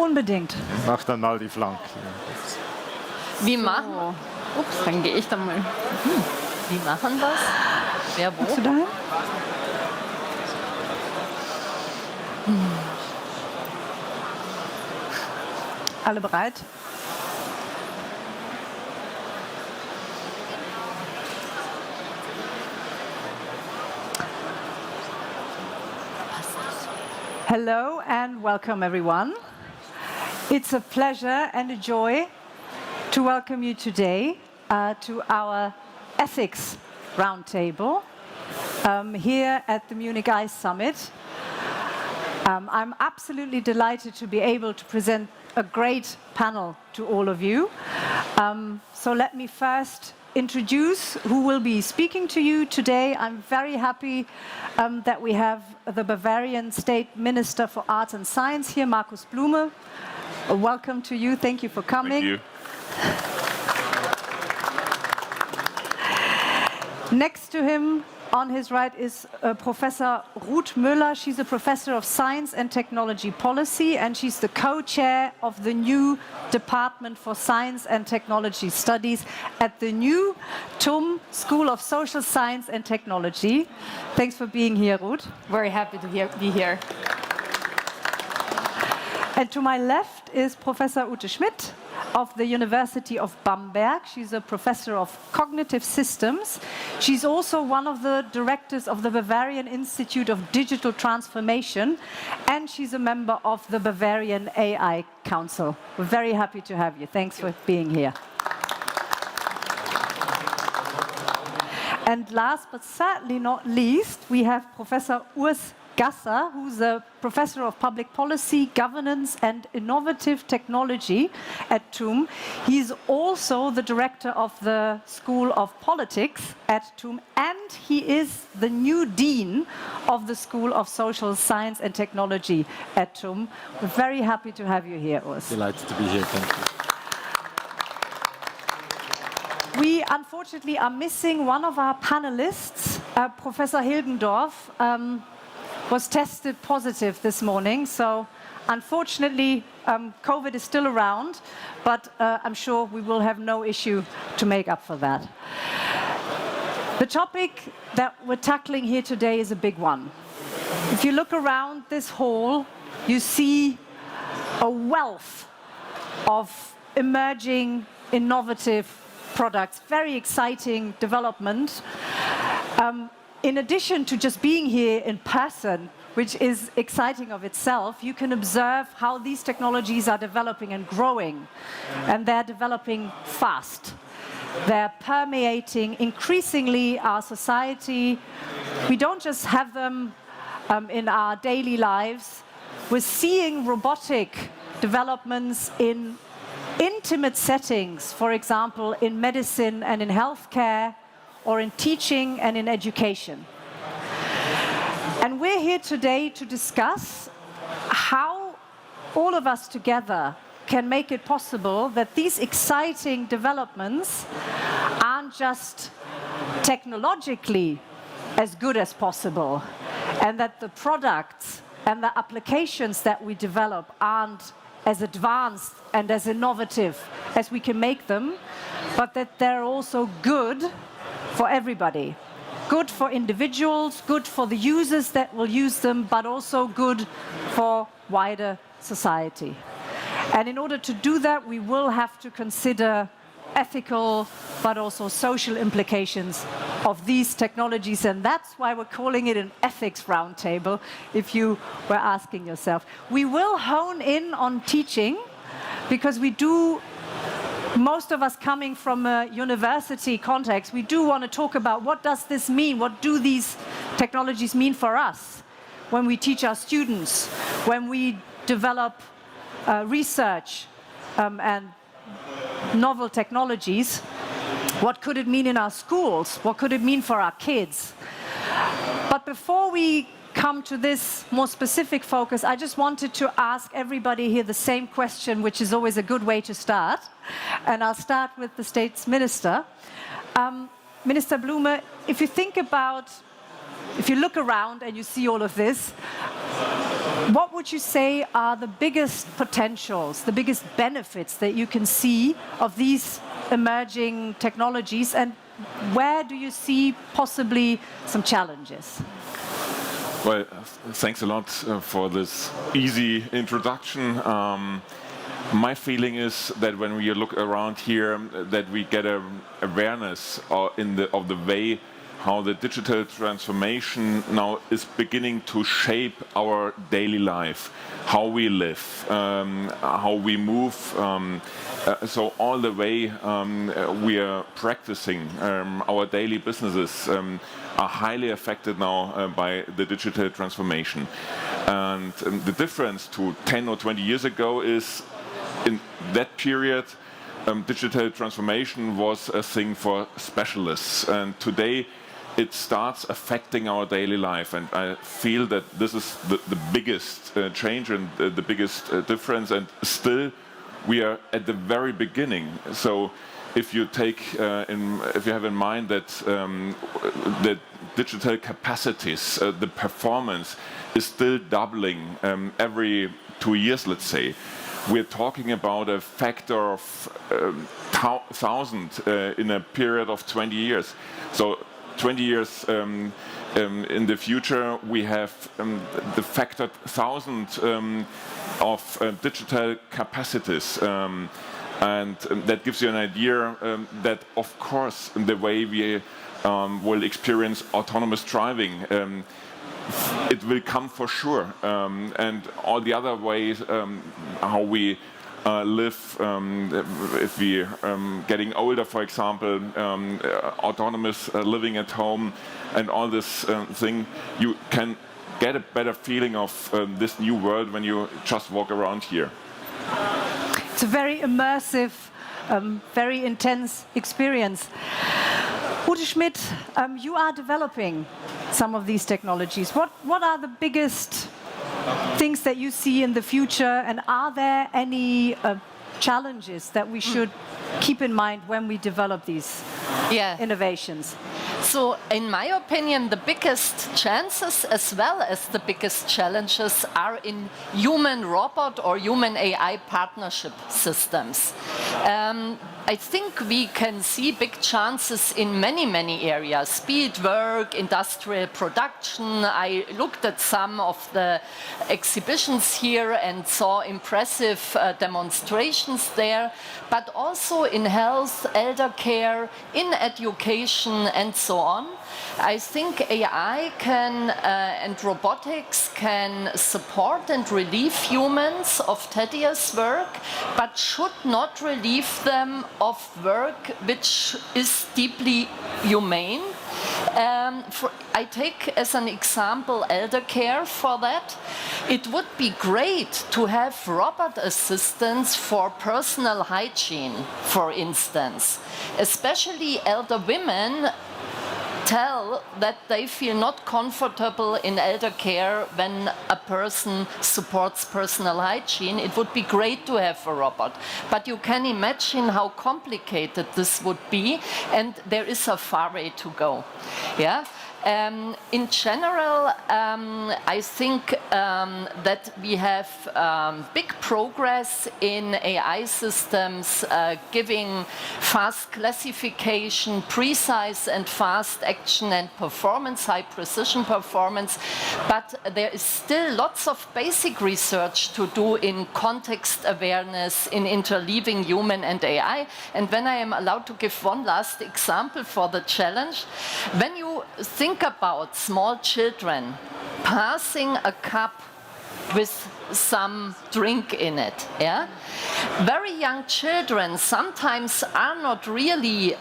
Unbedingt. Mach dann mal die Flanke. Wie machen wir? Ups, dann gehe ich da mal. Wie machen das? Wer wo? Bist du dahin? Alle bereit? Hello and welcome everyone. It's a pleasure and a joy to welcome you today to our ethics roundtable here at the Munich ICE Summit. I'm absolutely delighted to be able to present a great panel to all of you. So let me first introduce who will be speaking to you today. I'm very happy that we have the Bavarian State Minister for Arts and Science here, Markus Blume. Welcome to you. Thank you for coming. Thank you. Next to him, on his right, is Professor Ruth Müller. She's a professor of science and technology policy, and she's the co-chair of the new Department for Science and Technology Studies at the new TUM School of Social Science and Technology. Thanks for being here, Ruth. Very happy to be here. And to my left is Professor Ute Schmidt of the University of Bamberg. She's a professor of cognitive systems. She's also one of the directors of the Bavarian Institute of Digital Transformation, and she's a member of the Bavarian AI Council. We're very happy to have you. Thanks for being here. And last but certainly not least, we have Professor Urs Gasser, who's a professor of public policy, governance and innovative technology at TUM. He's also the director of the School of Politics at TUM, and he is the new dean of the School of Social Science and Technology at TUM. We're very happy to have you here, Urs. Delighted to be here. Thank you. We unfortunately are missing one of our panelists, Professor Hilgendorf. Was tested positive this morning, so unfortunately COVID is still around, but I'm sure we will have no issue to make up for that. The topic that we're tackling here today is a big one. If you look around this hall, you see a wealth of emerging, innovative products, very exciting development. In addition to just being here in person, which is exciting of itself, you can observe how these technologies are developing and growing, and they're developing fast. They're permeating increasingly our society. We don't just have them in our daily lives. We're seeing robotic developments in intimate settings, for example, in medicine and in healthcare, or in teaching and in education. And we're here today to discuss how all of us together can make it possible that these exciting developments aren't just technologically as good as possible, and that the products and the applications that we develop aren't as advanced and as innovative as we can make them, but that they're also good for everybody. Good for individuals, good for the users that will use them, but also good for wider society. And in order to do that, we will have to consider ethical, but also social implications of these technologies. And that's why we're calling it an ethics roundtable, if you were asking yourself. We will hone in on teaching, because we do, most of us coming from a university context, we do want to talk about what does this mean? What do these technologies mean for us when we teach our students, when we develop research and novel technologies? What could it mean in our schools? What could it mean for our kids? But before we come to this more specific focus, I just wanted to ask everybody here the same question, which is always a good way to start. And I'll start with the State's Minister. Minister Blume, if you think about, if you look around and you see all of this, what would you say are the biggest potentials, the biggest benefits that you can see of these emerging technologies, and where do you see possibly some challenges? Well, thanks a lot for this easy introduction. My feeling is that when we look around here, that we get an awareness of the way how the digital transformation now is beginning to shape our daily life, how we live, how we move. So all the way we are practicing our daily businesses are highly affected now by the digital transformation. And the difference to 10 or 20 years ago is in that period, digital transformation was a thing for specialists. And today, it starts affecting our daily life, and I feel that this is the biggest change and the biggest difference, and still we are at the very beginning. So if you take, if you have in mind that the digital capacities, the performance is still doubling every 2 years, let's say. We're talking about a factor of 1,000 in a period of 20 years. So 20 years in the future, we have the factor 1,000 of digital capacities. And that gives you an idea that, of course, the way we will experience autonomous driving, it will come for sure. And all the other ways how we live, if we getting older, for example, autonomous living at home and all this thing, you can get a better feeling of this new world when you just walk around here. It's a very immersive, very intense experience. Ute Schmidt, you are developing some of these technologies. What are the biggest things that you see in the future, and are there any challenges that we should keep in mind when we develop these innovations? So, in my opinion, the biggest chances as well as the biggest challenges are in human-robot or human-AI partnership systems. I think we can see big chances in many, many areas, speed work, industrial production. I looked at some of the exhibitions here and saw impressive demonstrations there, but also in health, elder care, in education, and so on. I think AI can and robotics can support and relieve humans of tedious work, but should not relieve them of work which is deeply humane. I take as an example elder care for that. It would be great to have robot assistants for personal hygiene, for instance. Especially elder women tell that they feel not comfortable in elder care when a person supports personal hygiene. It would be great to have a robot, but you can imagine how complicated this would be, and there is a far way to go. Yeah. In general, I think that we have big progress in AI systems, giving fast classification, precise and fast action and performance, high precision performance, but there is still lots of basic research to do in context awareness, in interleaving human and AI. And when I am allowed to give one last example for the challenge, when you think about small children passing a cup with some drink in it, yeah? Very young children sometimes are not really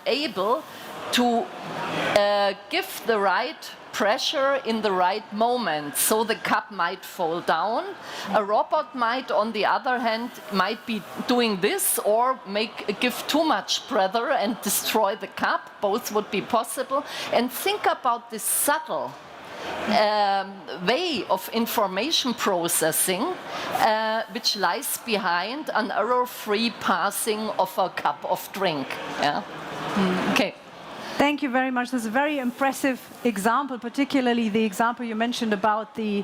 able to give the right pressure in the right moment, so the cup might fall down. A robot might, on the other hand, might be doing this or give too much pressure and destroy the cup. Both would be possible. And think about this subtle way of information processing which lies behind an error-free passing of a cup of drink. Yeah? Okay. Thank you very much. This is a very impressive example, particularly the example you mentioned about the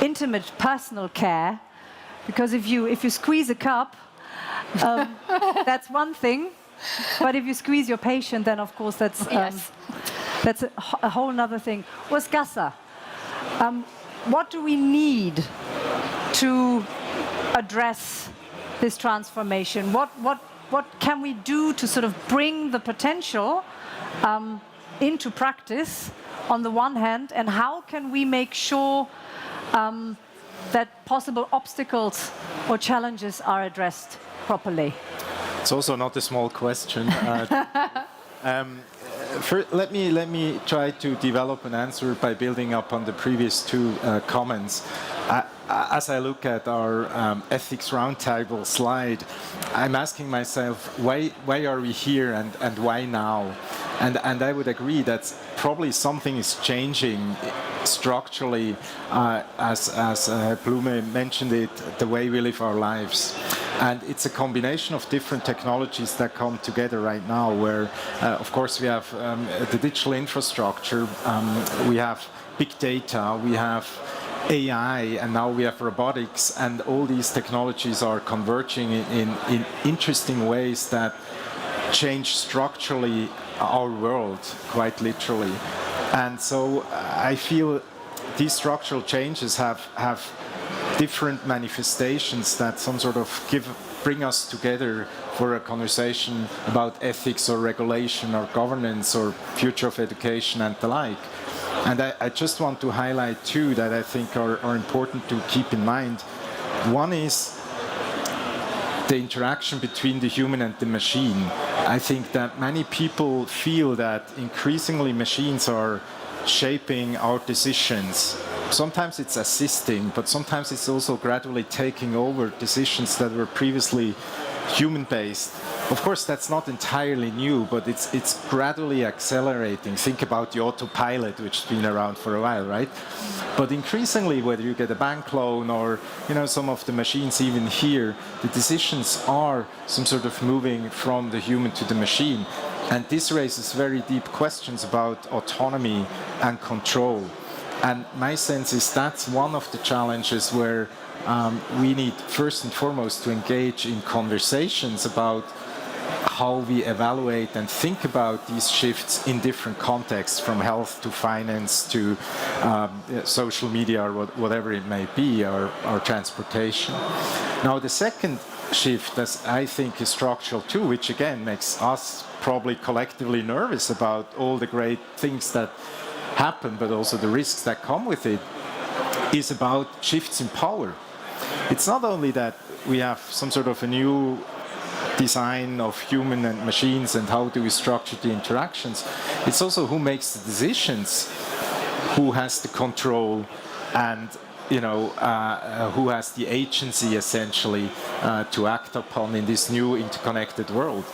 intimate personal care, because if you squeeze a cup, that's one thing, but if you squeeze your patient, then of course that's that's a whole other thing. Gassa, what do we need to address this transformation? What can we do to sort of bring the potential into practice on the one hand, and how can we make sure that possible obstacles or challenges are addressed properly? It's also not a small question. Let me try to develop an answer by building up on the previous two comments. As I look at our ethics roundtable slide, I'm asking myself, why are we here and why now? And I would agree that probably something is changing structurally, as Blume mentioned it, the way we live our lives. And it's a combination of different technologies that come together right now, where, of course, we have the digital infrastructure, we have big data, we have AI, and now we have robotics, and all these technologies are converging in interesting ways that change structurally our world, quite literally. And so I feel these structural changes have different manifestations that some sort of bring us together for a conversation about ethics or regulation or governance or future of education and the like. And I just want to highlight two that I think are important to keep in mind. One is the interaction between the human and the machine. I think that many people feel that increasingly machines are shaping our decisions. Sometimes it's assisting, but sometimes it's also gradually taking over decisions that were previously human-based. Of course, that's not entirely new, but it's gradually accelerating. Think about the autopilot, which has been around for a while, right? But increasingly, whether you get a bank loan or some of the machines even here, the decisions are some sort of moving from the human to the machine. And this raises very deep questions about autonomy and control. And my sense is that's one of the challenges where we need first and foremost to engage in conversations about how we evaluate and think about these shifts in different contexts, from health to finance to social media or whatever it may be, or transportation. Now the second shift, as I think, is structural too, which again makes us probably collectively nervous about all the great things that happen, but also the risks that come with it, is about shifts in power. It's not only that we have some sort of a new design of human and machines and how do we structure the interactions, it's also who makes the decisions, who has the control, and who has the agency essentially to act upon in this new interconnected world.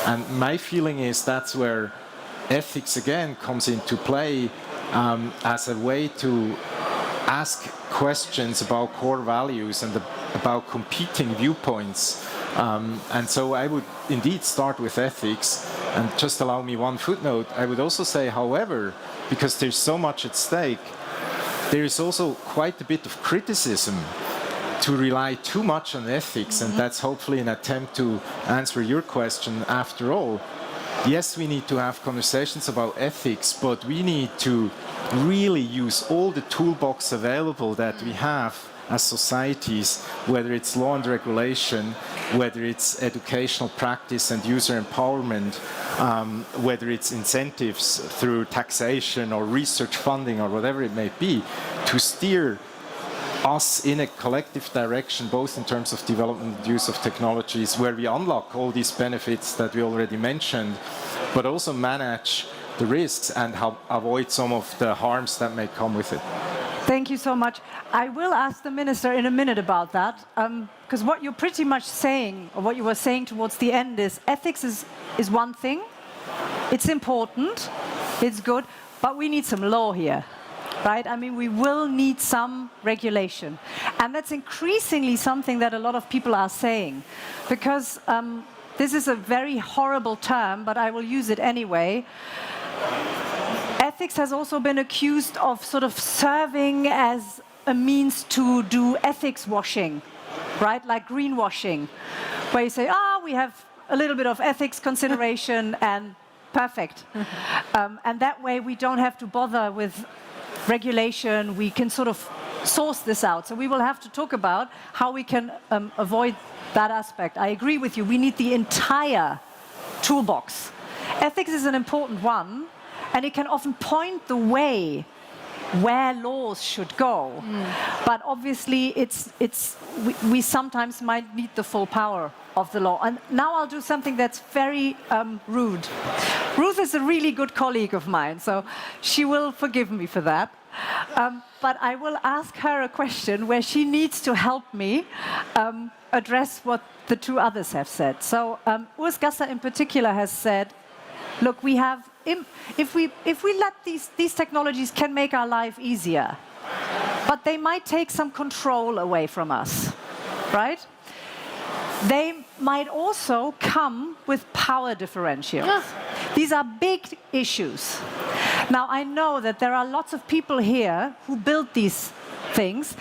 And my feeling is that's where ethics again comes into play as a way to ask questions about core values and about competing viewpoints. And so I would indeed start with ethics. And just allow me one footnote. I would also say, however, because there's so much at stake, there is also quite a bit of criticism to rely too much on ethics. And that's hopefully an attempt to answer your question after all. Yes, we need to have conversations about ethics, but we need to really use all the toolbox available that we have as societies, whether it's law and regulation, whether it's educational practice and user empowerment, whether it's incentives through taxation or research funding or whatever it may be, to steer us in a collective direction, both in terms of development and use of technologies, where we unlock all these benefits that we already mentioned, but also manage the risks and avoid some of the harms that may come with it. Thank you so much. I will ask the minister in a minute about that, because what you're pretty much saying, or what you were saying towards the end, is ethics is one thing. It's important, it's good, but we need some law here. Right? I mean, we will need some regulation. And that's increasingly something that a lot of people are saying. Because this is a very horrible term, but I will use it anyway. Ethics has also been accused of sort of serving as a means to do ethics washing, right? Like greenwashing, where you say, we have a little bit of ethics consideration and perfect. And that way we don't have to bother with regulation. We can sort of source this out. So we will have to talk about how we can avoid that aspect. I agree with you. We need the entire toolbox. Ethics is an important one, and it can often point the way where laws should go. But obviously, we sometimes might need the full power of the law. And now I'll do something that's very rude. Ruth is a really good colleague of mine, so she will forgive me for that. But I will ask her a question where she needs to help me address what the two others have said. So Urs Gasser in particular has said, look, we have, if we let these technologies can make our life easier, but they might take some control away from us, right? They might also come with power differentials. These are big issues. Now, I know that there are lots of people here who build these things,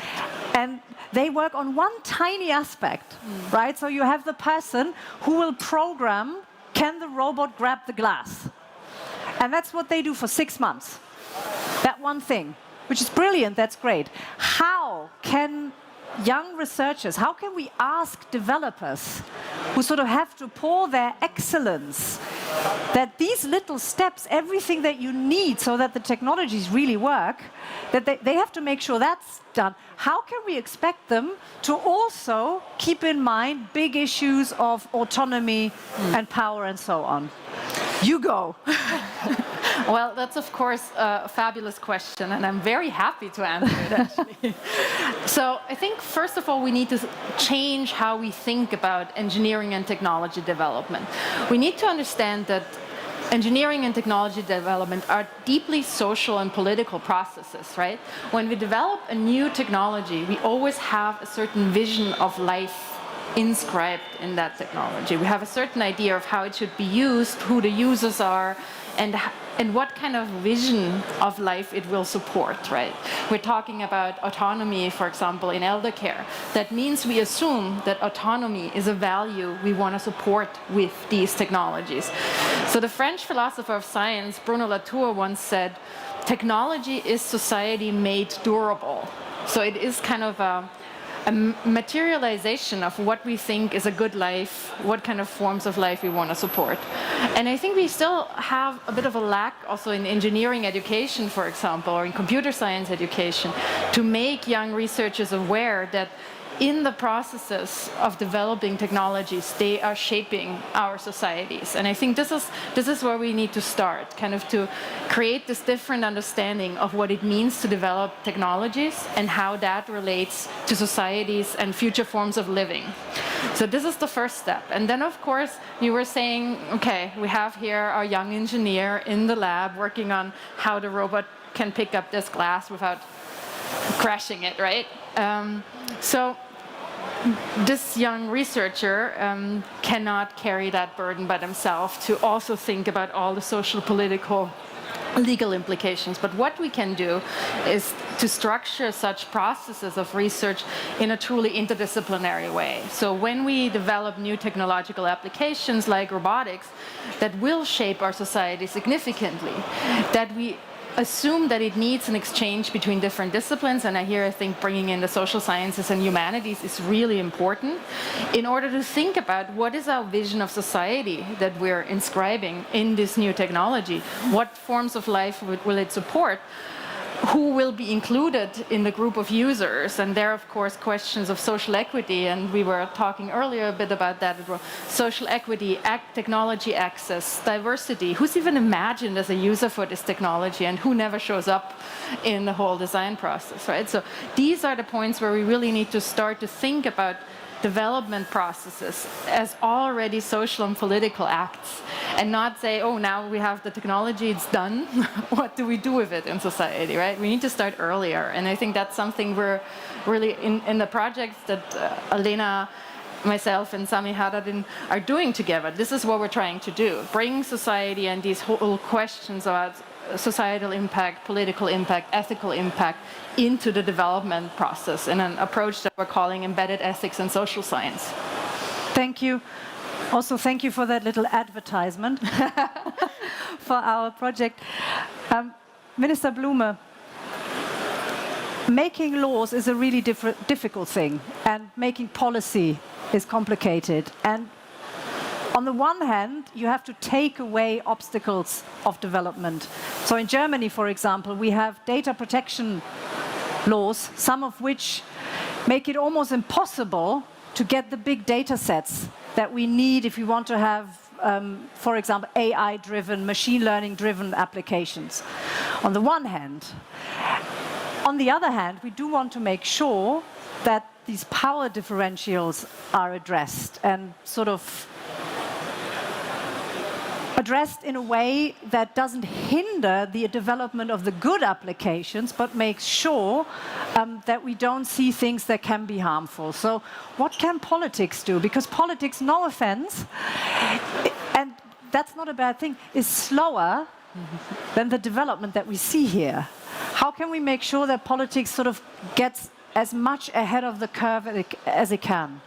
and they work on one tiny aspect, right? So you have the person who will program, can the robot grab the glass? And that's what they do for 6 months. That one thing, which is brilliant, that's great. How can young researchers, how can we ask developers who sort of have to pour their excellence, that these little steps, everything that you need so that the technologies really work, that they have to make sure that's done. How can we expect them to also keep in mind big issues of autonomy and power and so on? You go. Well, that's of course a fabulous question, and I'm very happy to answer it, actually. So I think, first of all, we need to change how we think about engineering and technology development. We need to understand that engineering and technology development are deeply social and political processes, right? When we develop a new technology, we always have a certain vision of life inscribed in that technology. We have a certain idea of how it should be used, who the users are, and what kind of vision of life it will support, right? We're talking about autonomy, for example, in elder care. That means we assume that autonomy is a value we want to support with these technologies. So the French philosopher of science, Bruno Latour, once said, technology is society made durable. So it is kind of a materialization of what we think is a good life, what kind of forms of life we want to support. And I think we still have a bit of a lack also in engineering education, for example, or in computer science education, to make young researchers aware that in the processes of developing technologies, they are shaping our societies. And I think this is where we need to start, kind of to create this different understanding of what it means to develop technologies and how that relates to societies and future forms of living. So this is the first step. And then, of course, you were saying, okay, we have here our young engineer in the lab working on how the robot can pick up this glass without crashing it, right? So this young researcher cannot carry that burden by themselves to also think about all the social, political, legal implications. But what we can do is to structure such processes of research in a truly interdisciplinary way. So when we develop new technological applications like robotics that will shape our society significantly, that we assume that it needs an exchange between different disciplines, and I think bringing in the social sciences and humanities is really important in order to think about what is our vision of society that we're inscribing in this new technology. What forms of life will it support? Who will be included in the group of users? And there are, of course, questions of social equity, and we were talking earlier a bit about that as well. Social equity, technology access, diversity. Who's even imagined as a user for this technology, and who never shows up in the whole design process, right? So these are the points where we really need to start to think about development processes as already social and political acts, and not say, oh, now we have the technology, it's done. What do we do with it in society, right? We need to start earlier, and I think that's something we're really in the projects that Alena, myself, and Sami Haddadin are doing together. This is what we're trying to do: bring society and these whole questions about societal impact, political impact, ethical impact into the development process in an approach that we're calling embedded ethics and social science. Thank you. Also, thank you for that little advertisement for our project. Minister Blume, making laws is a really difficult thing, and making policy is complicated. And on the one hand, you have to take away obstacles of development. So in Germany, for example, we have data protection laws, some of which make it almost impossible to get the big data sets that we need if we want to have, for example, AI-driven, machine learning-driven applications, on the one hand. On the other hand, we do want to make sure that these power differentials are addressed and sort of addressed in a way that doesn't hinder the development of the good applications, but makes sure that we don't see things that can be harmful. So what can politics do? Because politics, no offense, and that's not a bad thing, is slower than the development that we see here. How can we make sure that politics sort of gets as much ahead of the curve as it can?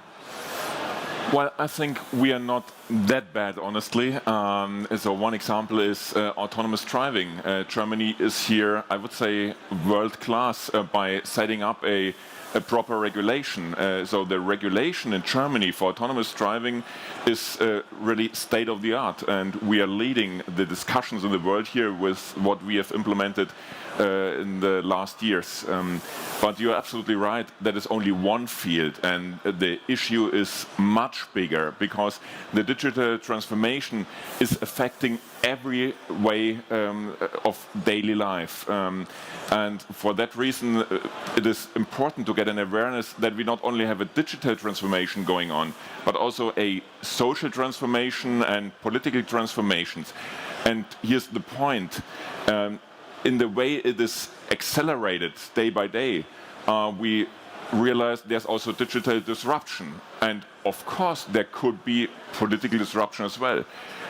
Well, I think we are not that bad, honestly. So one example is autonomous driving. Germany is here, I would say, world class by setting up a proper regulation. So the regulation in Germany for autonomous driving is really state of the art, and we are leading the discussions in the world here with what we have implemented in the last years. But you're absolutely right, that is only one field, and the issue is much bigger because the digital transformation is affecting every way of daily life. And for that reason, it is important to get an awareness that we not only have a digital transformation going on, but also a social transformation and political transformations. And here's the point. In the way it is accelerated day by day, we realize there's also digital disruption. And of course, there could be political disruption as well.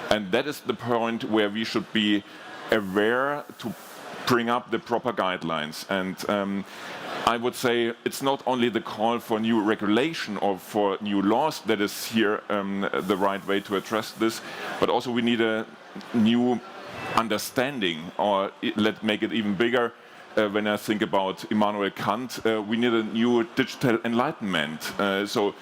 And that is the point where we should be aware to bring up the proper guidelines. And I would say it's not only the call for new regulation or for new laws that is here the right way to address this, but also we need a new understanding, or let's make it even bigger. When I think about Immanuel Kant, we need a new digital enlightenment. So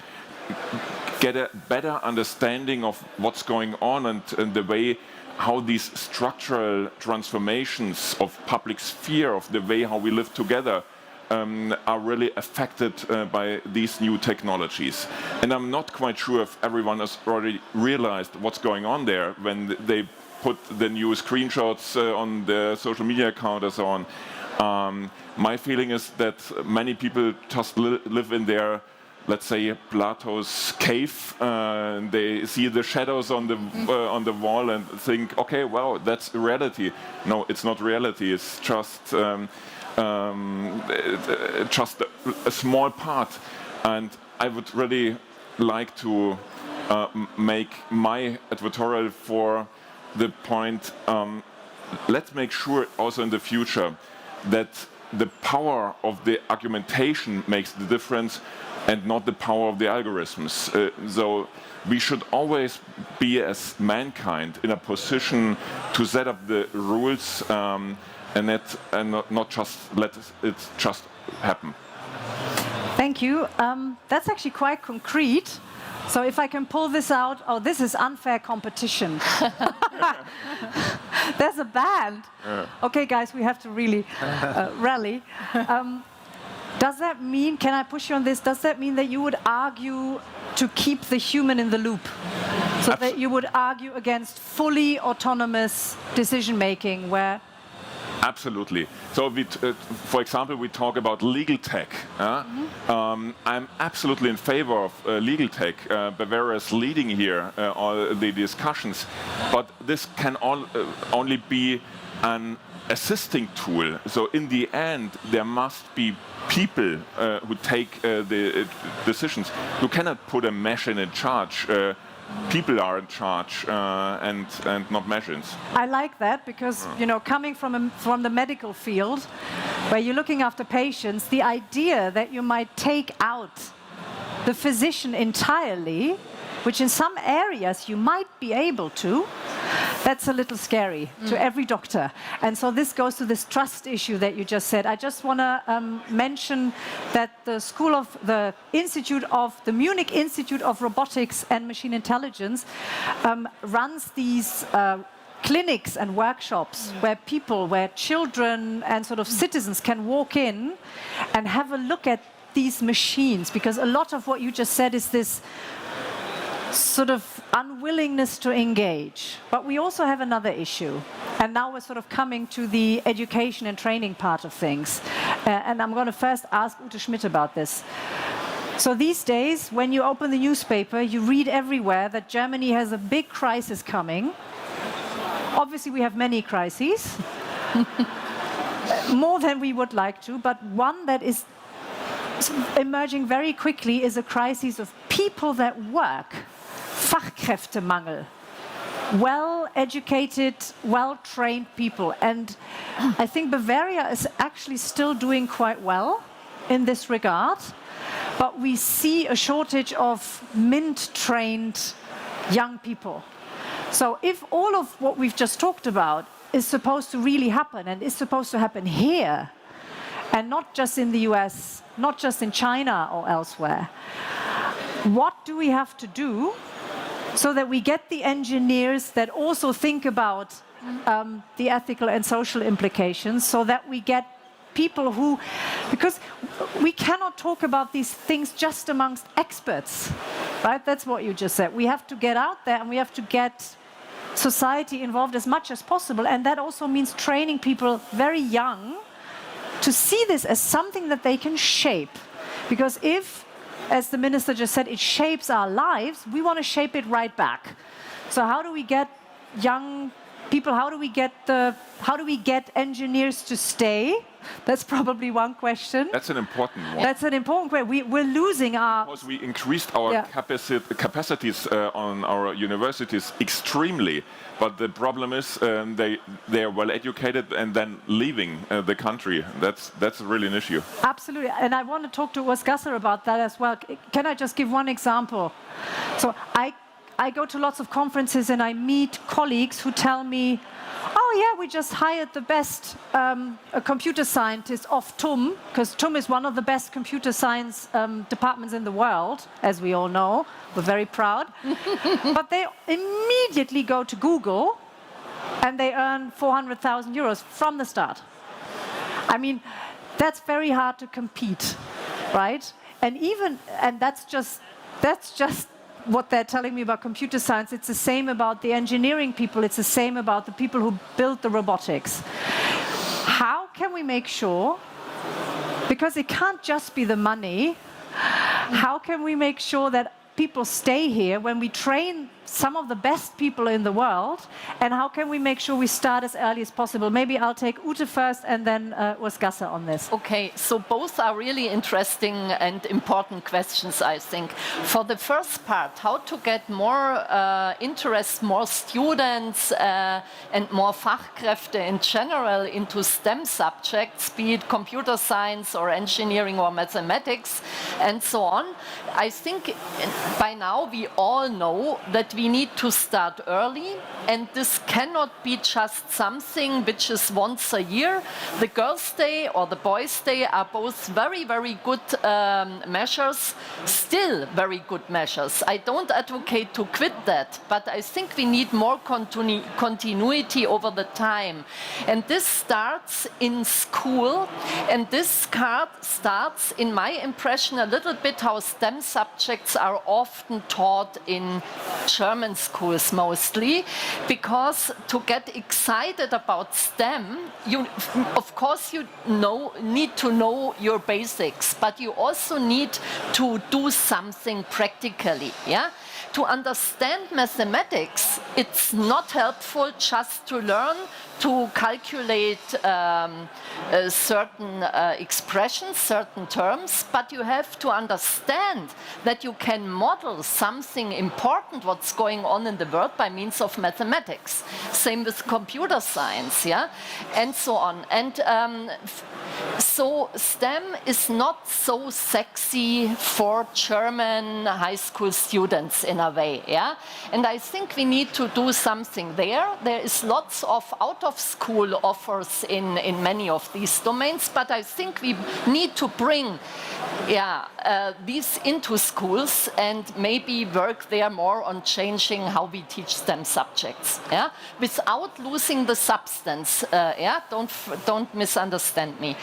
get a better understanding of what's going on and the way how these structural transformations of public sphere, of the way how we live together, are really affected by these new technologies. And I'm not quite sure if everyone has already realized what's going on there when they put the new screenshots on their social media account and so on. My feeling is that many people just live in their, let's say, Plato's cave. They see the shadows on the wall and think, okay, wow, that's reality. No, it's not reality. It's just a small part. And I would really like to make my advertorial for the point, let's make sure also in the future that the power of the argumentation makes the difference and not the power of the algorithms. So we should always be, as mankind, in a position to set up the rules and not just let it just happen. Thank you. That's actually quite concrete. So if I can pull this out, oh, this is unfair competition. There's a band. Okay, guys, we have to really rally. Does that mean, can I push you on this, does that mean that you would argue to keep the human in the loop? So that you would argue against fully autonomous decision-making where... Absolutely. So, for example, we talk about legal tech. I'm absolutely in favor of legal tech. Bavaria is leading here all the discussions. But this can only be an assisting tool. So in the end, there must be people who take the decisions. You cannot put a machine in charge people are in charge and not machines. I like that because, you know, coming from the medical field, where you're looking after patients, the idea that you might take out the physician entirely, which in some areas you might be able to, that's a little scary to every doctor. And so this goes to this trust issue that you just said. I just want to mention that the Munich Institute of Robotics and Machine Intelligence runs these clinics and workshops where children and sort of citizens can walk in and have a look at these machines, because a lot of what you just said is this sort of unwillingness to engage. But we also have another issue. And now we're sort of coming to the education and training part of things. And I'm going to first ask Ute Schmidt about this. So these days, when you open the newspaper, you read everywhere that Germany has a big crisis coming. Obviously, we have many crises, more than we would like to, but one that is emerging very quickly is a crisis of people that work. Fachkräftemangel. Well-educated, well-trained people. And I think Bavaria is actually still doing quite well in this regard. But we see a shortage of MINT-trained young people. So if all of what we've just talked about is supposed to really happen, and is supposed to happen here, and not just in the US, not just in China or elsewhere, what do we have to do so that we get the engineers that also think about the ethical and social implications, so that we get people who, because we cannot talk about these things just amongst experts, right? That's what you just said. We have to get out there and we have to get society involved as much as possible. And that also means training people very young to see this as something that they can shape. Because if, as the minister just said, it shapes our lives, we want to shape it right back. So how do we get young people, how do we get engineers to stay? That's probably one question. That's an important one. That's an important question. We're losing our... Because we increased our capacities on our universities extremely, but the problem is they are well educated and then leaving the country. That's really an issue. Absolutely, and I want to talk to Urs Gasser about that as well. Can I just give one example? So I go to lots of conferences and I meet colleagues who tell me, oh yeah, we just hired the best computer scientist off TUM, because TUM is one of the best computer science departments in the world, as we all know. We're very proud. But they immediately go to Google and they earn 400,000 euros from the start. I mean, that's very hard to compete, right? And that's just what they're telling me about computer science. It's the same about the engineering people. It's the same about the people who build the robotics. How can we make sure, because it can't just be the money, how can we make sure that people stay here when we train some of the best people in the world, and how can we make sure we start as early as possible? Maybe I'll take Ute first and then Urs Gasser on this. Okay, so both are really interesting and important questions, I think. For the first part, how to get more interest, more students and more Fachkräfte in general into STEM subjects, be it computer science or engineering or mathematics and so on. I think by now we all know that we need to start early, and this cannot be just something which is once a year. The Girls' Day or the Boys' Day are both very, very good measures, still very good measures. I don't advocate to quit that, but I think we need more continuity over the time. And this starts in school, and this starts, in my impression, a little bit how STEM subjects are often taught in German schools mostly, because to get excited about STEM, of course you need to know your basics, but you also need to do something practically. Yeah? To understand mathematics, it's not helpful just to learn to calculate certain expressions, certain terms, but you have to understand that you can model something important, what's what's going on in the world by means of mathematics. Same with computer science, yeah, and so on. And so STEM is not so sexy for German high school students in a way, yeah. And I think we need to do something there. There is lots of out-of-school offers in many of these domains, but I think we need to bring these into schools and maybe work there more on changing how we teach STEM subjects, yeah, without losing the substance. Don't misunderstand me.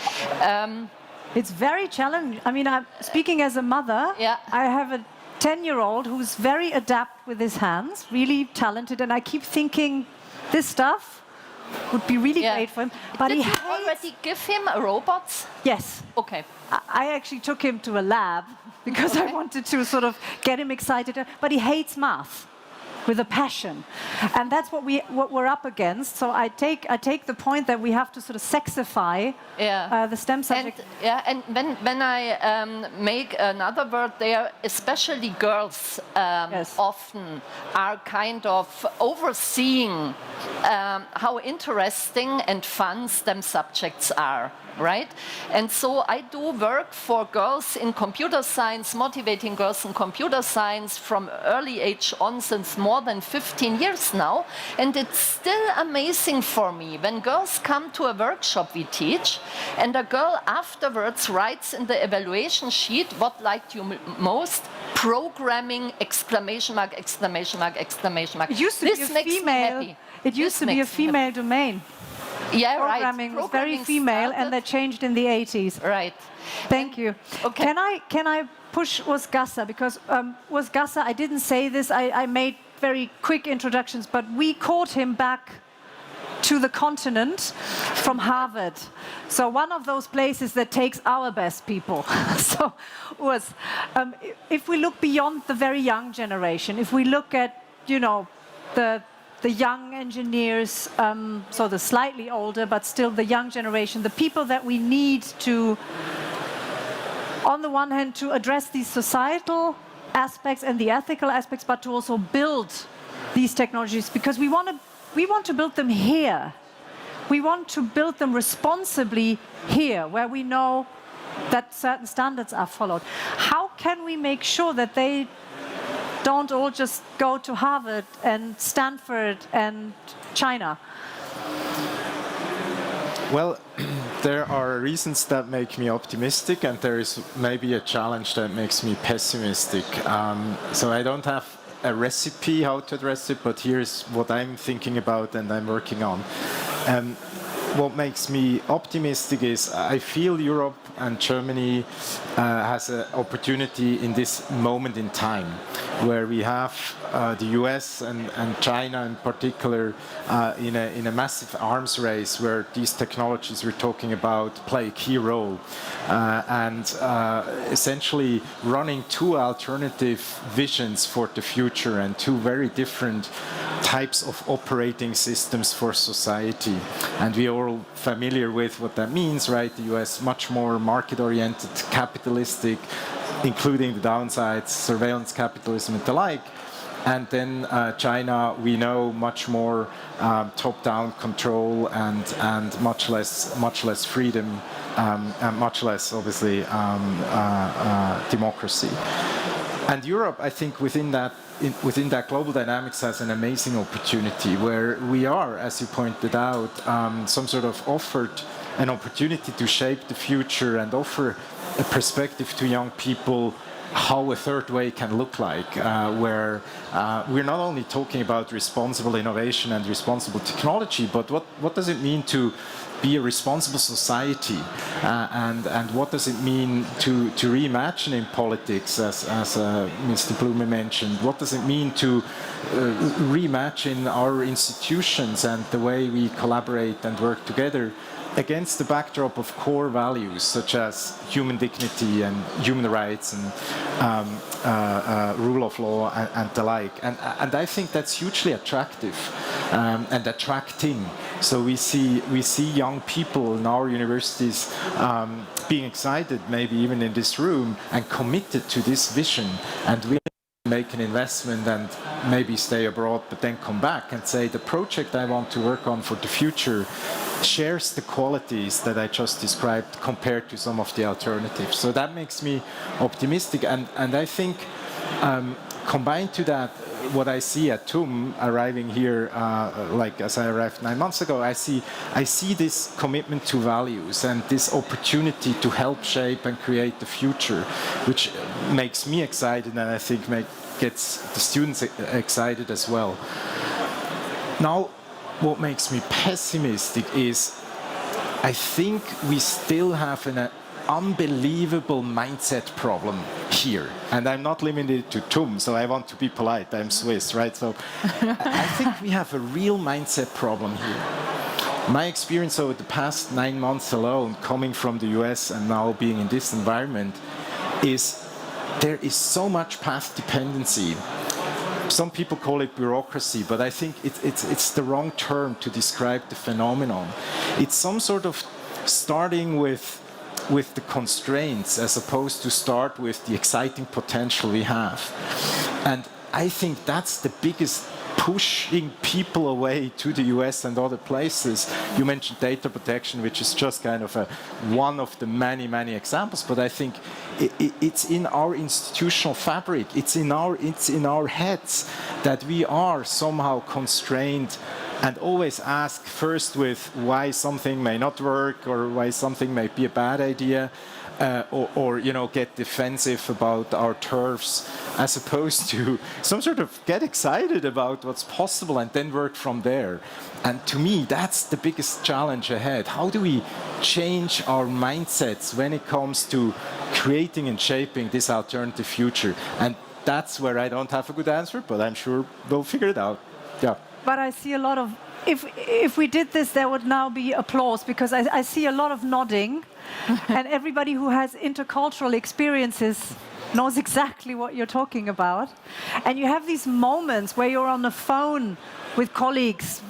It's very challenging. I mean, I'm speaking as a mother. Yeah. I have a 10-year-old who's very adept with his hands, really talented, and I keep thinking this stuff would be really great for him. But Did he you hates... already give him a robot? Yes. Okay. I actually took him to a lab because I wanted to sort of get him excited. But he hates math with a passion, and that's what we're up against. So I take the point that we have to sort of sexify the STEM subject. And when I make another word there, especially girls often are kind of overseeing how interesting and fun STEM subjects are. Right? And so I do work for girls in computer science, motivating girls in computer science from early age on since more than 15 years now. And it's still amazing for me when girls come to a workshop we teach and a girl afterwards writes in the evaluation sheet, what liked you most? Programming, exclamation mark, exclamation mark, exclamation mark. It used to be a female. It used to be a female domain. Yeah, Programming was very female, and that changed in the 80s. Right. Thank you. Okay. Can I push Urs Gasser, because Urs Gasser, I didn't say this. I made very quick introductions, but we called him back to the continent from Harvard. So one of those places that takes our best people. So Urs, if we look beyond the very young generation, if we look at, you know, the young engineers, so the slightly older, but still the young generation, the people that we need to, on the one hand, to address these societal aspects and the ethical aspects, but to also build these technologies, because we want to build them here. We want to build them responsibly here, where we know that certain standards are followed. How can we make sure that they don't all just go to Harvard and Stanford and China? Well, there are reasons that make me optimistic, and there is maybe a challenge that makes me pessimistic. So I don't have a recipe how to address it, but here's what I'm thinking about and I'm working on. What makes me optimistic is I feel Europe and Germany has an opportunity in this moment in time, where we have the US and China in particular in a massive arms race, where these technologies we're talking about play a key role, and essentially running two alternative visions for the future and two very different types of operating systems for society. And we are all familiar with what that means, right? The US much more market-oriented, capitalistic, including the downsides, surveillance capitalism and the like. And then China, we know, much more top-down control and much less freedom and much less, obviously, democracy. And Europe, I think, within that global dynamics has an amazing opportunity, where we are, as you pointed out, some sort of offered an opportunity to shape the future and offer a perspective to young people how a third way can look like, where we're not only talking about responsible innovation and responsible technology, but what does it mean to be a responsible society, and what does it mean to reimagine in politics, as Mr. Blume mentioned? What does it mean to reimagine our institutions and the way we collaborate and work together against the backdrop of core values such as human dignity and human rights and rule of law and the like. And I think that's hugely attractive and attracting. So we see young people in our universities being excited, maybe even in this room, and committed to this vision and willing make an investment and maybe stay abroad, but then come back and say the project I want to work on for the future shares the qualities that I just described compared to some of the alternatives. So that makes me optimistic, and I think combined to that, what I see at TUM arriving here, like as I arrived 9 months ago, I see this commitment to values and this opportunity to help shape and create the future, which makes me excited, and I think gets the students excited as well. Now, what makes me pessimistic is I think we still have an unbelievable mindset problem here. And I'm not limited to TUM, so I want to be polite. I'm Swiss, right? So I think we have a real mindset problem here. My experience over the past 9 months alone, coming from the US and now being in this environment, is there is so much path dependency. Some people call it bureaucracy, but I think it's the wrong term to describe the phenomenon. It's some sort of starting with the constraints as opposed to start with the exciting potential we have. And I think that's the biggest pushing people away to the US and other places. You mentioned data protection, which is just kind of one of the many, many examples, but I think it's in our institutional fabric, it's in our heads that we are somehow constrained and always ask first with why something may not work or why something may be a bad idea, or get defensive about our turfs, as opposed to some sort of get excited about what's possible and then work from there. And to me, that's the biggest challenge ahead. How do we change our mindsets when it comes to creating and shaping this alternative future? And that's where I don't have a good answer, but I'm sure we'll figure it out. Yeah. But I see a lot of, if we did this, there would now be applause, because I see a lot of nodding, and everybody who has intercultural experiences knows exactly what you're talking about. And you have these moments where you're on the phone with colleagues,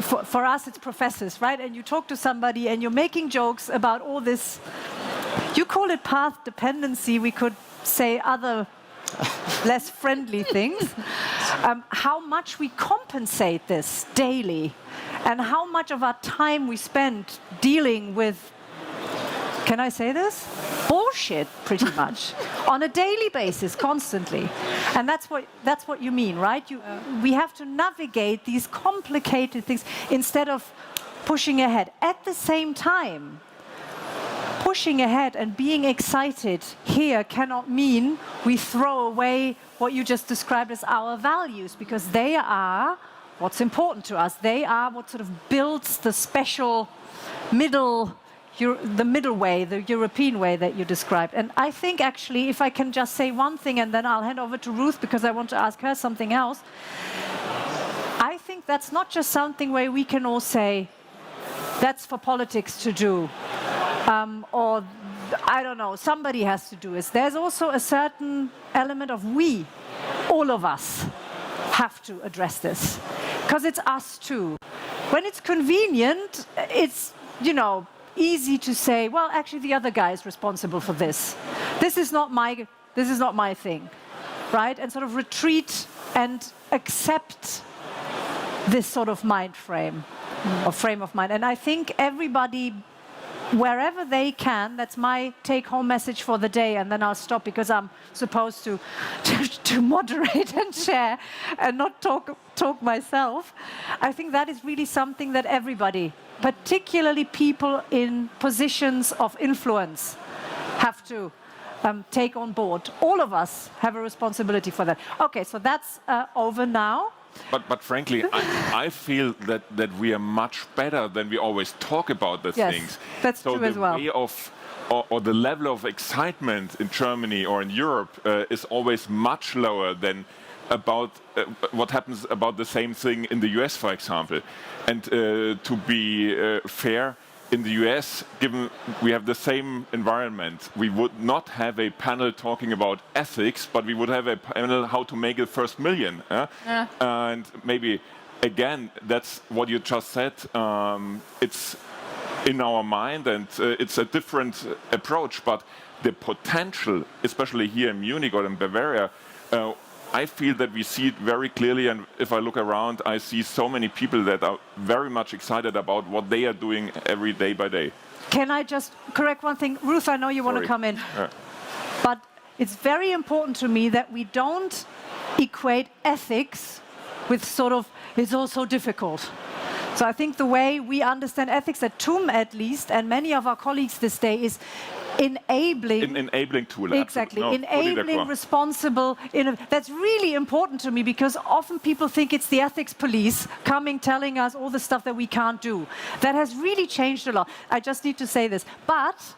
for us it's professors, right? And you talk to somebody and you're making jokes about all this, you call it path dependency, we could say other less friendly things, how much we compensate this daily, and how much of our time we spend dealing with, can I say this? Bullshit, pretty much, on a daily basis, constantly. And that's what you mean, right? We have to navigate these complicated things instead of pushing ahead. At the same time, pushing ahead and being excited here cannot mean we throw away what you just described as our values, because they are what's important to us. They are what sort of builds the special the middle way, the European way that you described. And I think actually, if I can just say one thing and then I'll hand over to Ruth because I want to ask her something else. I think that's not just something where we can all say, that's for politics to do. Or, I don't know, somebody has to do it. There's also a certain element of we, all of us, have to address this. Because it's us too. When it's convenient, it's, easy to say, well, actually the other guy is responsible for this. This is not my thing, right? And sort of retreat and accept this sort of mind frame, or frame of mind. And I think everybody, wherever they can, that's my take-home message for the day, and then I'll stop because I'm supposed to moderate and share and not talk myself. I think that is really something that everybody, particularly people in positions of influence, have to take on board. All of us have a responsibility for that. Okay, so that's over now. But frankly, I feel that we are much better than we always talk about the things. That's true as well. So the way of, or the level of excitement in Germany or in Europe is always much lower than about what happens about the same thing in the US, for example. And to be fair, in the US, given we have the same environment, we would not have a panel talking about ethics, but we would have a panel how to make the first million. And maybe, again, that's what you just said. It's in our mind, and it's a different approach, but the potential, especially here in Munich or in Bavaria, I feel that we see it very clearly, and if I look around, I see so many people that are very much excited about what they are doing every day by day. Can I just correct one thing? Ruth, I know you want to come in. But it's very important to me that we don't equate ethics with sort of, it's all so difficult. So I think the way we understand ethics at TUM at least, and many of our colleagues this day, is enabling. Enabling tool. Exactly. No, enabling responsible. That's really important to me because often people think it's the ethics police coming telling us all the stuff that we can't do. That has really changed a lot. I just need to say this. But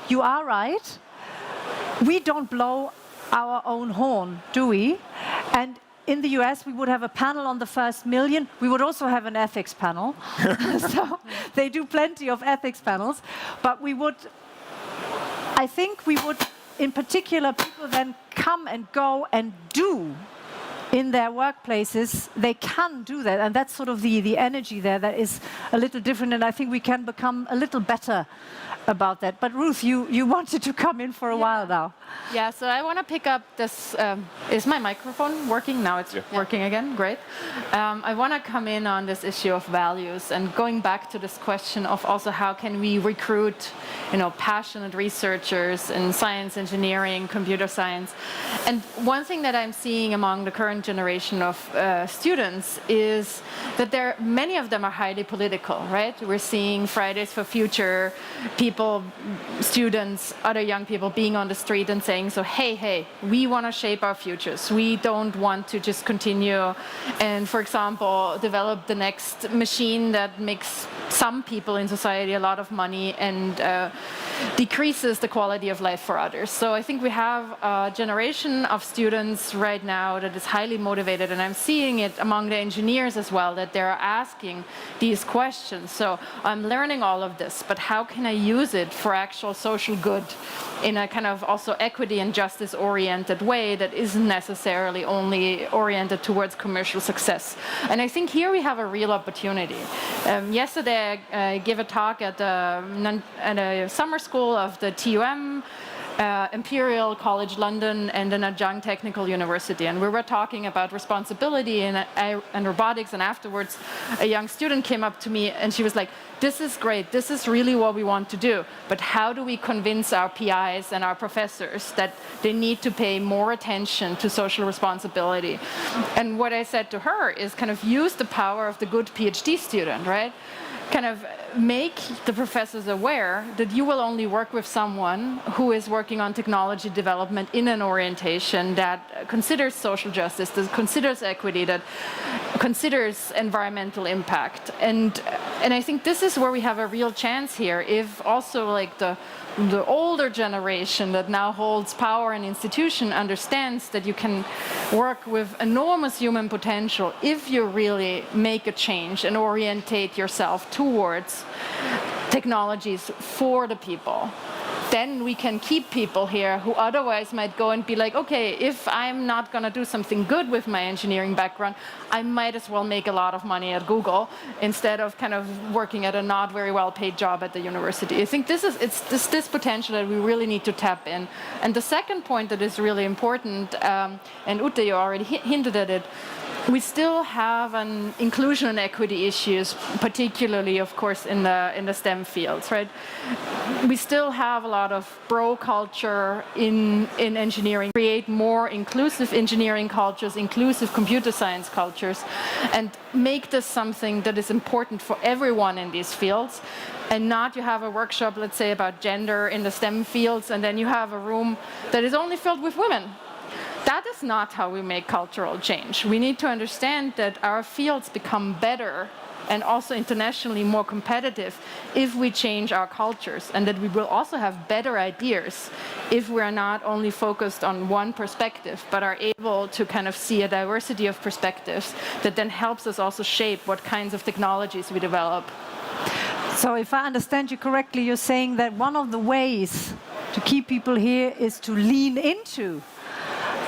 you are right. We don't blow our own horn, do we? And in the US, we would have a panel on the first million. We would also have an ethics panel. So they do plenty of ethics panels. But we would, I think we would, in particular, people then come and go and do in their workplaces. They can do that. And that's sort of the energy there that is a little different. And I think we can become a little better about that. But Ruth, you wanted to come in for a while now. Yeah, so I want to pick up this. Is my microphone working? Now it's working again. Great. I want to come in on this issue of values and going back to this question of also how can we recruit, passionate researchers in science, engineering, computer science. And one thing that I'm seeing among the current generation of students is that many of them are highly political, right? We're seeing Fridays for Future, students, other young people being on the street and saying, so hey, we want to shape our futures. We don't want to just continue and, for example, develop the next machine that makes some people in society a lot of money and decreases the quality of life for others. So I think we have a generation of students right now that is highly motivated, and I'm seeing it among the engineers as well, that they're asking these questions. So I'm learning all of this, but how can I use it for actual social good in a kind of also equity and justice oriented way that isn't necessarily only oriented towards commercial success? And I think here we have a real opportunity. Yesterday I gave a talk at a summer school of the TUM, Imperial College London, and an adjunct technical university, and we were talking about responsibility and robotics, and afterwards a young student came up to me and she was like, this is great, this is really what we want to do, but how do we convince our PIs and our professors that they need to pay more attention to social responsibility? And what I said to her is kind of use the power of the good PhD student, right? Kind of make the professors aware that you will only work with someone who is working on technology development in an orientation that considers social justice, that considers equity, that considers environmental impact. And I think this is where we have a real chance here, if also like the older generation that now holds power and institution understands that you can work with enormous human potential if you really make a change and orientate yourself towards technologies for the people. Then we can keep people here who otherwise might go and be like, okay, if I'm not going to do something good with my engineering background, I might as well make a lot of money at Google instead of kind of working at a not very well paid job at the university. I think it's this potential that we really need to tap in. And the second point that is really important, and Ute, you already hinted at it, we still have an inclusion and equity issues, particularly, of course, in the STEM fields, right? We still have a lot of bro culture in engineering. Create more inclusive engineering cultures, inclusive computer science cultures, and make this something that is important for everyone in these fields. And not you have a workshop, let's say, about gender in the STEM fields, and then you have a room that is only filled with women. That is not how we make cultural change. We need to understand that our fields become better and also internationally more competitive if we change our cultures, and that we will also have better ideas if we are not only focused on one perspective, but are able to kind of see a diversity of perspectives that then helps us also shape what kinds of technologies we develop. So if I understand you correctly, you're saying that one of the ways to keep people here is to lean into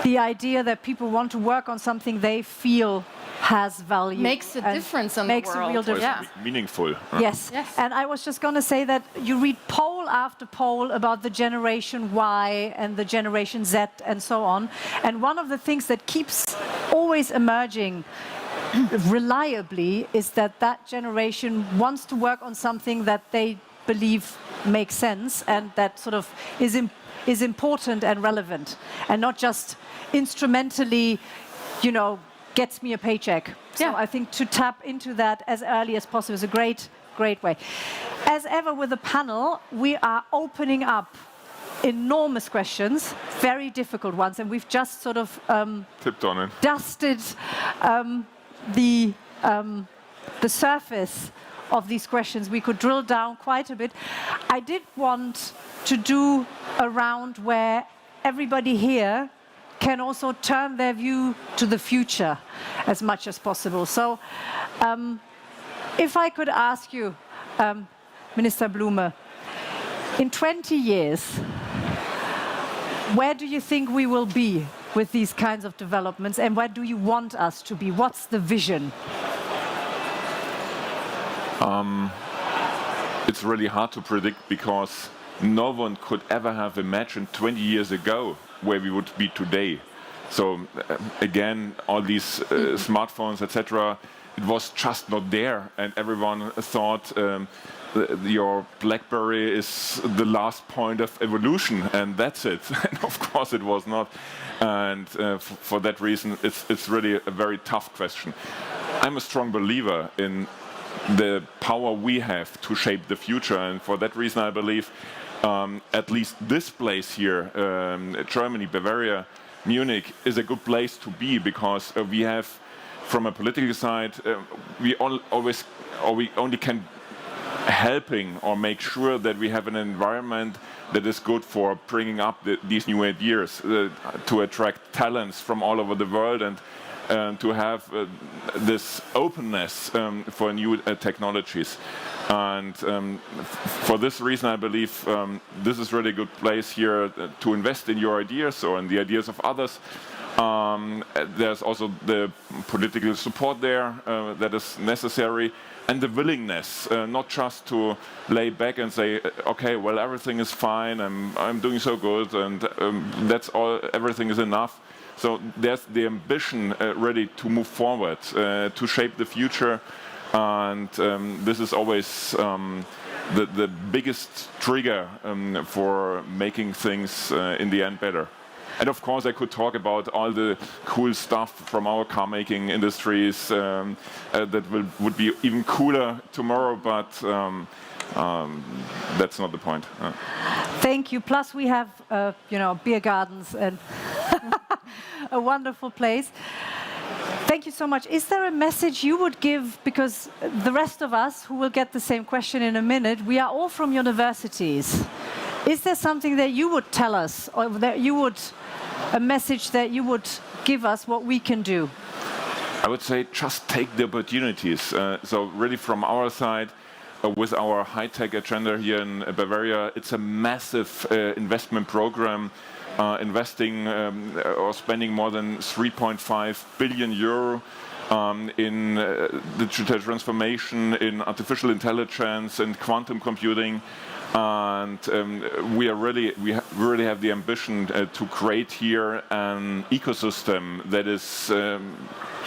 the idea that people want to work on something they feel has value. Makes a and difference in the makes world. a real Or it's difference. meaningful. Yes. Yes. And I was just going to say that you read poll after poll about the generation Y and the generation Z and so on. And one of the things that keeps always emerging reliably is that that generation wants to work on something that they believe makes sense and that sort of is important and relevant, and not just instrumentally, gets me a paycheck. So I think to tap into that as early as possible is a great way. As ever with the panel, we are opening up enormous questions, very difficult ones, and we've just sort of Tipped on it. dusted the surface of these questions. We could drill down quite a bit. I did want to do a round where everybody here can also turn their view to the future as much as possible. So if I could ask you, Minister Blume, in 20 years, where do you think we will be with these kinds of developments, and where do you want us to be? What's the vision? It's really hard to predict because no one could ever have imagined 20 years ago where we would be today. So again, all these smartphones, etc., it was just not there, and everyone thought your BlackBerry is the last point of evolution, and that's it. And of course, it was not. And for that reason, it's really a very tough question. I'm a strong believer in the power we have to shape the future, and for that reason, I believe at least this place here, Germany, Bavaria, Munich, is a good place to be, because we have, from a political side, we only can helping or make sure that we have an environment that is good for bringing up these new ideas, to attract talents from all over the world, and to have this openness for new technologies. And for this reason, I believe this is really a good place here to invest in your ideas or in the ideas of others. There's also the political support there that is necessary, and the willingness not just to lay back and say, okay, well, everything is fine, I'm doing so good, and that's all, everything is enough. So there's the ambition ready to move forward, to shape the future, and this is always the biggest trigger for making things in the end better. And of course, I could talk about all the cool stuff from our car-making industries that would be even cooler tomorrow, but that's not the point. Thank you. Plus, we have, beer gardens and a wonderful place. Thank you so much. Is there a message you would give, because the rest of us, who will get the same question in a minute, we are all from universities. Is there something that you would tell us, or that you would, a message that you would give us what we can do? I would say just take the opportunities. So really from our side, with our high-tech agenda here in Bavaria, it's a massive investment program, investing or spending more than 3.5 billion euro in digital transformation, in artificial intelligence and quantum computing. And we really have the ambition to create here an ecosystem that is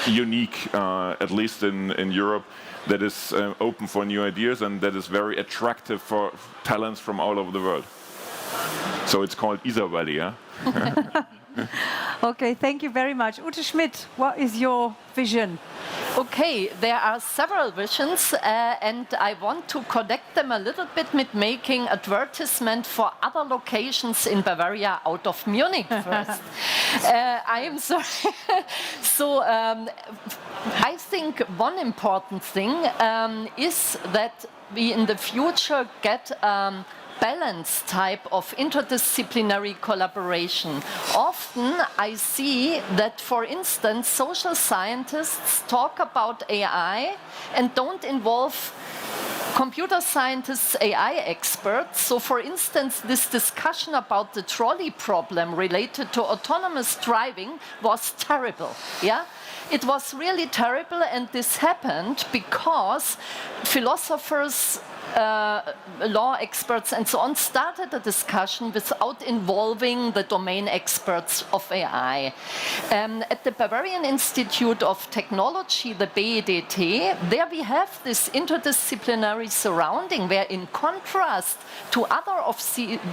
unique, at least in Europe, that is open for new ideas and that is very attractive for talents from all over the world. So it's called Isar Valley, yeah? Okay, thank you very much. Ute Schmidt, what is your vision? Okay, there are several visions, and I want to connect them a little bit with making advertisement for other locations in Bavaria out of Munich first. I am sorry. So I think one important thing is that we in the future get balanced type of interdisciplinary collaboration. Often I see that, for instance, social scientists talk about AI and don't involve computer scientists, AI experts. So for instance, this discussion about the trolley problem related to autonomous driving was terrible. Yeah? it was really terrible, and this happened because philosophers, law experts and so on started a discussion without involving the domain experts of AI. At the Bavarian Institute of Technology, the BEDT, there we have this interdisciplinary surrounding where, in contrast to other of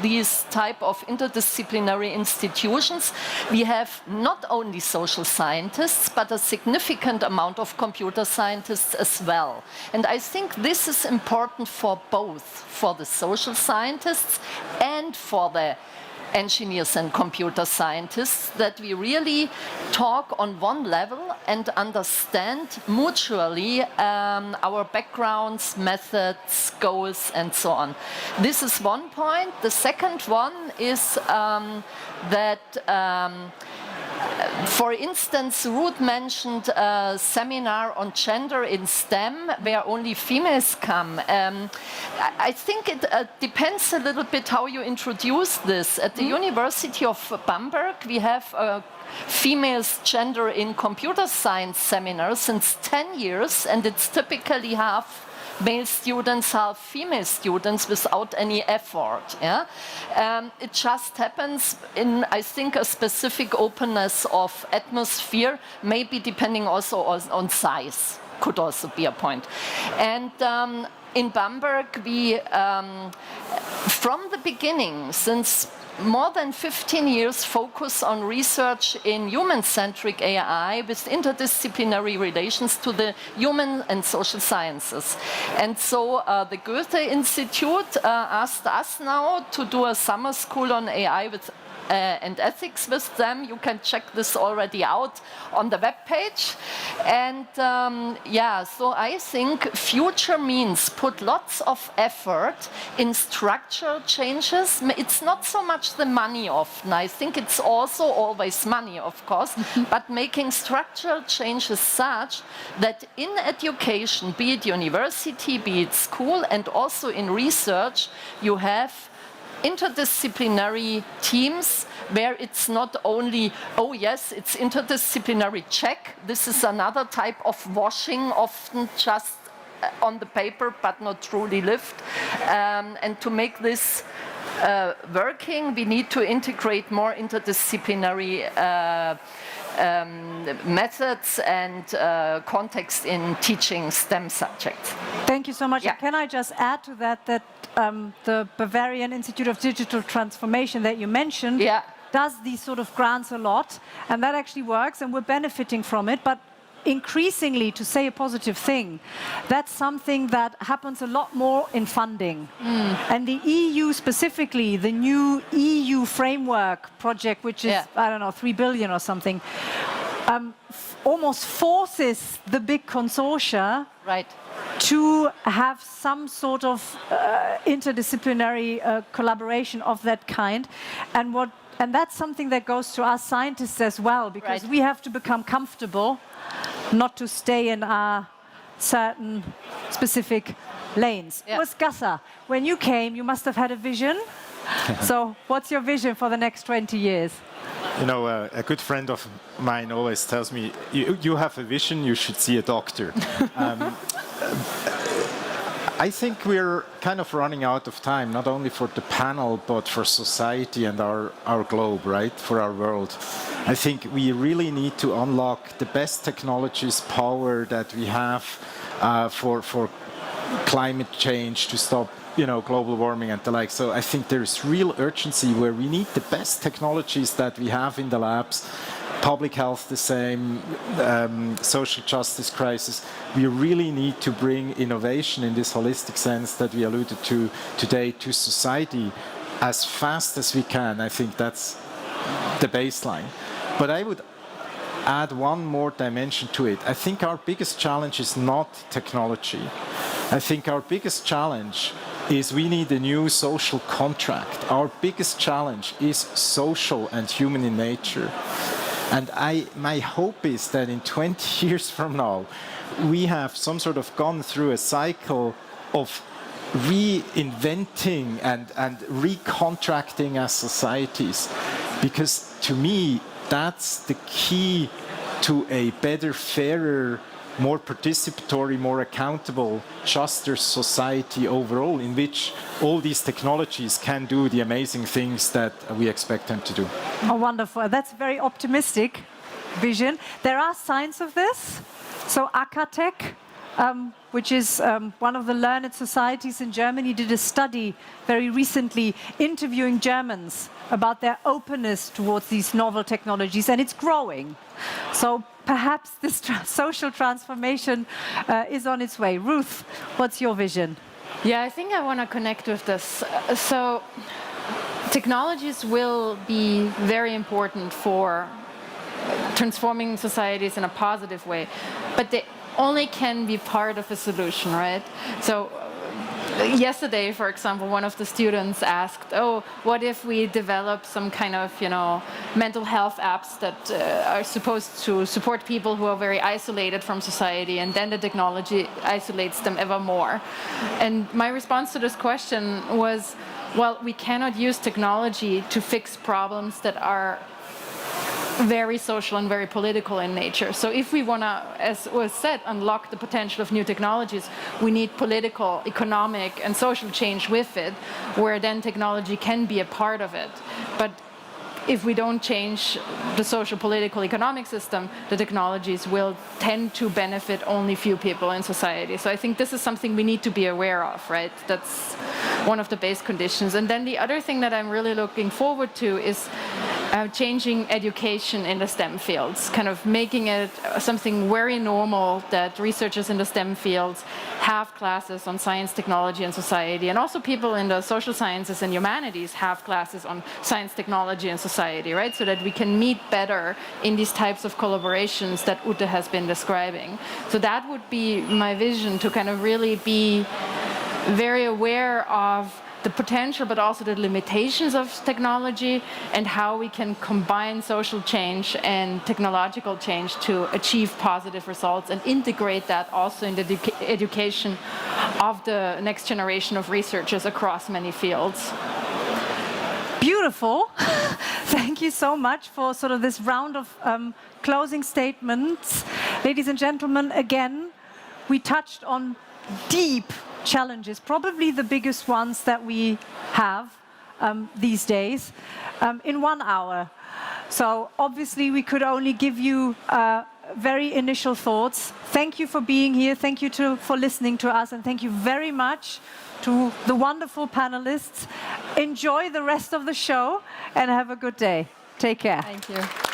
these type of interdisciplinary institutions, we have not only social scientists but a significant amount of computer scientists as well. And I think this is important for both, for the social scientists and for the engineers and computer scientists, that we really talk on one level and understand mutually our backgrounds, methods, goals, and so on. This is one point. The second one is for instance, Ruth mentioned a seminar on gender in STEM where only females come. I think it depends a little bit how you introduce this. At the University of Bamberg, we have a females gender in computer science seminar since 10 years, and it's typically half male students, half female students, without any effort. Yeah? It just happens in, I think, a specific openness of atmosphere, maybe depending also on size, could also be a point. And in Bamberg, we, from the beginning, since more than 15 years, focus on research in human-centric AI with interdisciplinary relations to the human and social sciences. And so the Goethe Institute asked us now to do a summer school on AI with and ethics with them. You can check this already out on the webpage. And yeah, so I think future means put lots of effort in structural changes. It's not so much the money often. I think it's also always money, of course, but making structural changes such that in education, be it university, be it school, and also in research, you have interdisciplinary teams where it's not only, oh yes, it's interdisciplinary, check. This is another type of washing, often just on the paper but not truly lived. And to make this working, we need to integrate more interdisciplinary methods and context in teaching STEM subjects. Thank you so much. Yeah. Can I just add to that the Bavarian Institute of Digital Transformation that you mentioned does these sort of grants a lot, and that actually works, and we're benefiting from it. But increasingly, to say a positive thing, that's something that happens a lot more in funding. And the EU specifically, the new EU framework project, which is, I don't know, 3 billion or something, almost forces the big consortia to have some sort of interdisciplinary collaboration of that kind. And that's something that goes to us scientists as well, because we have to become comfortable not to stay in our certain specific lanes. Urs Gasser, when you came, you must have had a vision. So what's your vision for the next 20 years? You know, a good friend of mine always tells me, you have a vision, you should see a doctor. I think we're kind of running out of time, not only for the panel, but for society and our globe, right? For our world. I think we really need to unlock the best technologies, power that we have for climate change, to stop, you know, global warming and the like. So I think there's real urgency where we need the best technologies that we have in the labs. Public health the same, social justice crisis. We really need to bring innovation in this holistic sense that we alluded to today to society as fast as we can. I think that's the baseline. But I would add one more dimension to it. I think our biggest challenge is not technology. I think our biggest challenge is we need a new social contract. Our biggest challenge is social and human in nature. And my hope is that in 20 years from now, we have some sort of gone through a cycle of reinventing and recontracting as societies. Because to me, that's the key to a better, fairer, more participatory, more accountable, juster society overall, in which all these technologies can do the amazing things that we expect them to do. Oh, wonderful. That's a very optimistic vision. There are signs of this. So Akatech, which is one of the learned societies in Germany, did a study very recently interviewing Germans about their openness towards these novel technologies, and it's growing. So perhaps this social transformation is on its way. Ruth, what's your vision? Yeah, I think I want to connect with this. So technologies will be very important for transforming societies in a positive way, but they only can be part of a solution, right? So yesterday, for example, one of the students asked, oh, what if we develop some kind of, mental health apps that are supposed to support people who are very isolated from society, and then the technology isolates them ever more? And my response to this question was, well, we cannot use technology to fix problems that are very social and very political in nature. So if we want to, as was said, unlock the potential of new technologies, we need political, economic, and social change with it, where then technology can be a part of it. But if we don't change the social, political, economic system, the technologies will tend to benefit only few people in society. So I think this is something we need to be aware of, right? That's one of the base conditions. And then the other thing that I'm really looking forward to is changing education in the STEM fields, kind of making it something very normal that researchers in the STEM fields have classes on science, technology, and society, and also people in the social sciences and humanities have classes on science, technology, and society, right? So that we can meet better in these types of collaborations that Ute has been describing. So that would be my vision, to kind of really be very aware of the potential, but also the limitations of technology, and how we can combine social change and technological change to achieve positive results, and integrate that also in the education of the next generation of researchers across many fields. Beautiful. Thank you so much for sort of this round of closing statements. Ladies and gentlemen, again, we touched on deep challenges, probably the biggest ones that we have these days, in 1 hour. So obviously we could only give you very initial thoughts. Thank you for being here. Thank you for listening to us, and thank you very much to the wonderful panelists. Enjoy the rest of the show and have a good day. Take care. Thank you.